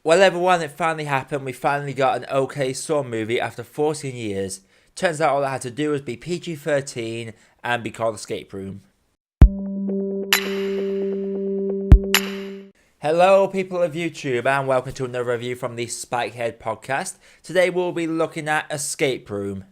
Well, everyone, it finally happened. We finally got an okay Saw movie after 14 years. Turns out all I had to do was be PG-13 and be called Escape Room. Hello, people of YouTube, and welcome to another review from the Spikehead podcast. Today we'll be looking at Escape Room,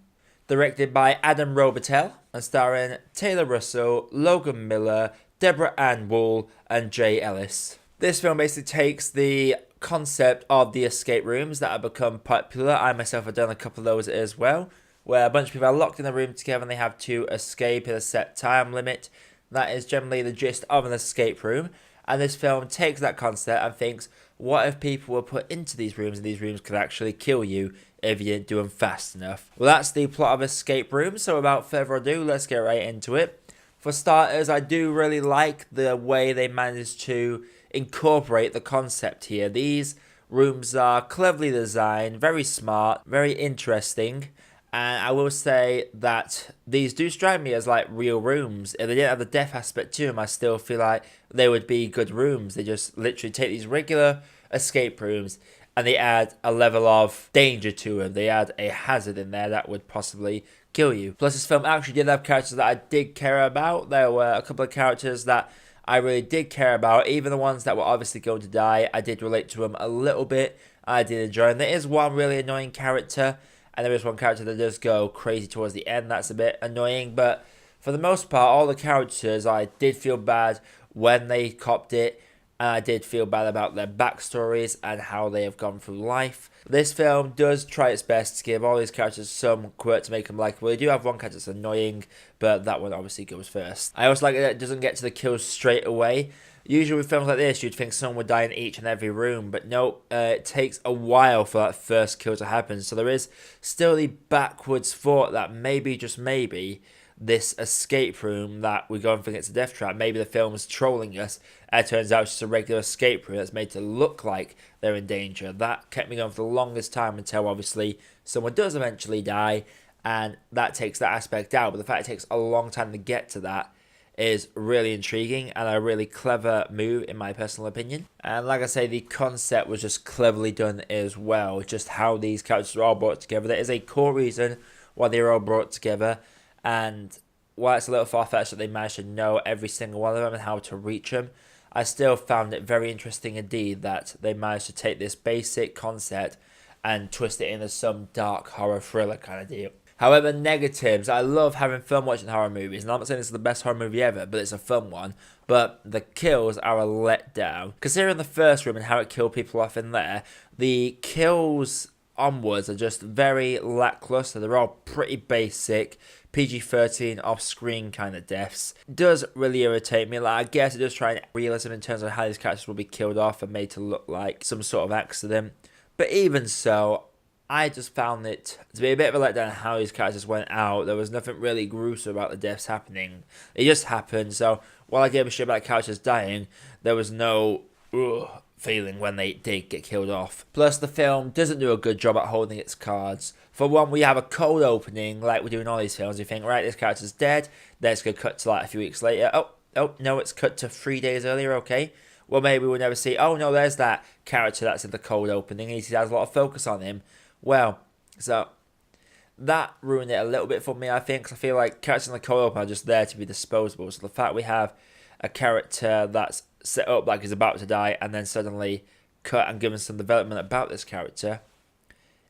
directed by Adam Robitel and starring Taylor Russell, Logan Miller, Deborah Ann Wool, and Jay Ellis. This film basically takes the concept of the escape rooms that have become popular. I myself have done a couple of those as well, where a bunch of people are locked in a room together and they have to escape in a set time limit. That is generally the gist of an escape room. And this film takes that concept and thinks, what if people were put into these rooms and these rooms could actually kill you if you didn't do them fast enough? Well, that's the plot of Escape Room, so without further ado, let's get right into it. For starters, I do really like the way they managed to incorporate the concept here. These rooms are cleverly designed, very smart, very interesting. And I will say that these do strike me as like real rooms. If they didn't have the death aspect to them, I still feel like they would be good rooms. They just literally take these regular escape rooms and they add a level of danger to them. They add a hazard in there that would possibly kill you. Plus, this film actually did have characters that I did care about. There were a couple of characters that I really did care about. Even the ones that were obviously going to die, I did relate to them a little bit. I did enjoy them. There is one really annoying character, and there is one character that does go crazy towards the end. That's a bit annoying, but for the most part, all the characters, I did feel bad when they copped it, and I did feel bad about their backstories and how they have gone through life. This film does try its best to give all these characters some quirk to make them likable. They do have one character that's annoying, but that one obviously goes first. I also like that it doesn't get to the kills straight away. Usually with films like this, you'd think someone would die in each and every room, but no, it takes a while for that first kill to happen. So there is still the backwards thought that maybe, just maybe, this escape room that we're going to think it's a death trap, maybe the film is trolling us, and it turns out it's just a regular escape room that's made to look like they're in danger. That kept me going for the longest time until obviously someone does eventually die, and that takes that aspect out. But the fact it takes a long time to get to that is really intriguing and a really clever move in my personal opinion. And like I say, the concept was just cleverly done as well. Just how these characters are all brought together. There is a core reason why they're all brought together, and while it's a little far-fetched that they managed to know every single one of them and how to reach them, I still found it very interesting indeed that they managed to take this basic concept and twist it into some dark horror thriller kind of deal. However, negatives, I love having fun watching horror movies, and I'm not saying this is the best horror movie ever, but it's a fun one. But the kills are a letdown. Considering the first room and how it killed people off in there, the kills onwards are just very lackluster. They're all pretty basic, PG-13 off-screen kind of deaths. It does really irritate me. Like, I guess it does try and realism in terms of how these characters will be killed off and made to look like some sort of accident. But even so, I just found it to be a bit of a letdown how these characters went out. There was nothing really gruesome about the deaths happening. It just happened. So while I gave a shit about characters dying, there was no feeling when they did get killed off. Plus, the film doesn't do a good job at holding its cards. For one, we have a cold opening like we do in all these films. You think, right, this character's dead. Then it's going to cut to like a few weeks later. Oh, no, it's cut to 3 days earlier, okay. Well, maybe we'll never see, oh no, there's that character that's in the cold opening. And he has a lot of focus on him. Well, so that ruined it a little bit for me, I think, because I feel like characters in the cold open are just there to be disposable. So the fact we have a character that's set up like he's about to die and then suddenly cut and given some development about this character,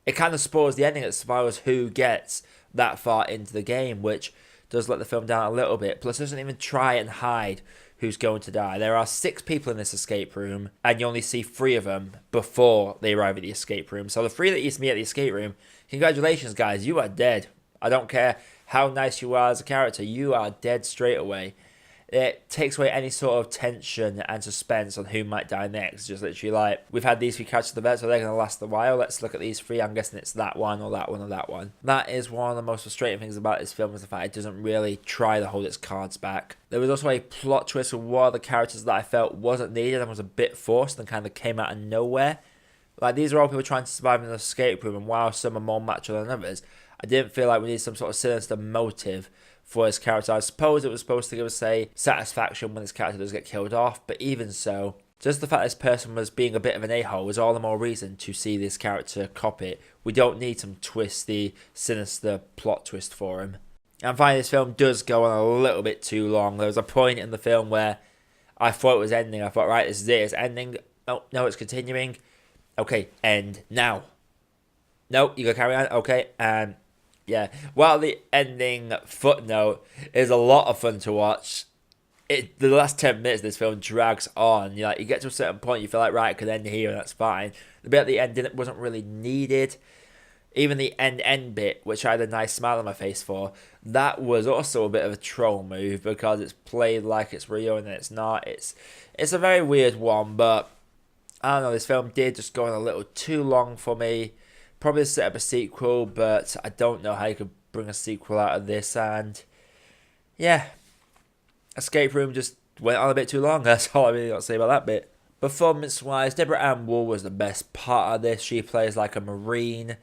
it kind of spoils the ending as far as who gets that far into the game, which does let the film down a little bit. Plus, it doesn't even try and hide who's going to die. There are 6 people in this escape room, and you only see 3 of them before they arrive at the escape room. So the 3 that you meet at the escape room, congratulations, guys, you are dead. I don't care how nice you are as a character, you are dead straight away. It takes away any sort of tension and suspense on who might die next. Just literally like, we've had these 3 characters to vet, so they're going to last a while. Let's look at these 3. I'm guessing it's that one or that one or that one. That is one of the most frustrating things about this film, is the fact it doesn't really try to hold its cards back. There was also a plot twist with one of the characters that I felt wasn't needed and was a bit forced and kind of came out of nowhere. Like, these are all people trying to survive in an escape room, and while some are more macho than others, I didn't feel like we needed some sort of sinister motive for his character. I suppose it was supposed to give us, say, satisfaction when his character does get killed off, but even so, Just the fact this person was being a bit of an a-hole was all the more reason to see this character cop it. We don't need some twisty, sinister plot twist for him. And finally, this film does go on a little bit too long. There was a point in the film where I thought it was ending. I thought, right, this is it, it's ending. Oh, no, it's continuing. Okay, end now. No, you gotta carry on. Okay, and yeah. While the ending footnote is a lot of fun to watch, the last 10 minutes of this film drags on. You get to a certain point, you feel like, right, it could end here and that's fine. The bit at the end wasn't really needed. Even the end bit, which I had a nice smile on my face for, that was also a bit of a troll move because it's played like it's real and then it's not. It's a very weird one, but I don't know, this film did just go on a little too long for me. Probably set up a sequel, but I don't know how you could bring a sequel out of this, and yeah. Escape Room just went on a bit too long. That's all I really got to say about that bit. Performance-wise, Deborah Ann Woll was the best part of this. She plays like a Marine,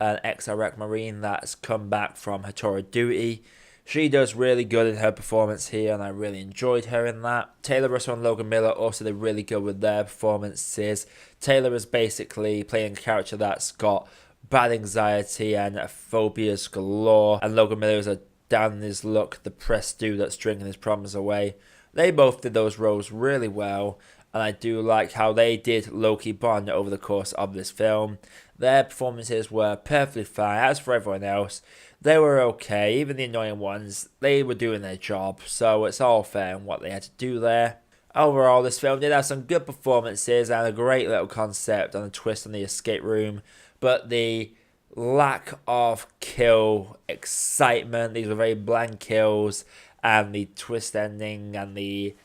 an ex-Iraq Marine that's come back from her tour of duty. She does really good in her performance here, and I really enjoyed her in that. Taylor Russell and Logan Miller also did really good with their performances. Taylor is basically playing a character that's got bad anxiety and phobias galore, and Logan Miller is a down in his luck, depressed dude that's drinking his problems away. They both did those roles really well, and I do like how they did low-key bond over the course of this film. Their performances were perfectly fine. As for everyone else, they were okay. Even the annoying ones, they were doing their job, so it's all fair in what they had to do there. Overall, this film did have some good performances and a great little concept and a twist on the escape room, but the lack of kill excitement, these were very bland kills, and the twist ending and the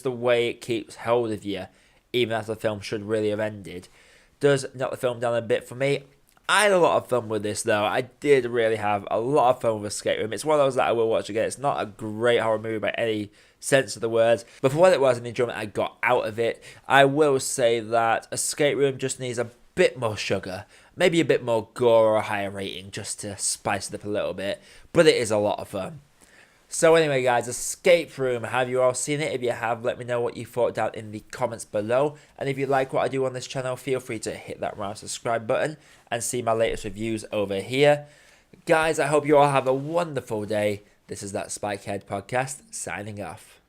way it keeps hold of you even after the film should really have ended does knock the film down a bit for me. I had a lot of fun with this though. I did really have a lot of fun with Escape Room. It's one of those that I will watch again. It's not a great horror movie by any sense of the words, but for what it was and the enjoyment I got out of it, I will say that Escape Room just needs a bit more sugar, maybe a bit more gore or a higher rating just to spice it up a little bit, but it is a lot of fun. So anyway guys, Escape Room, have you all seen it? If you have, let me know what you thought down in the comments below, and if you like what I do on this channel, feel free to hit that round subscribe button and see my latest reviews over here. Guys, I hope you all have a wonderful day. This is That Spikehead Podcast, signing off.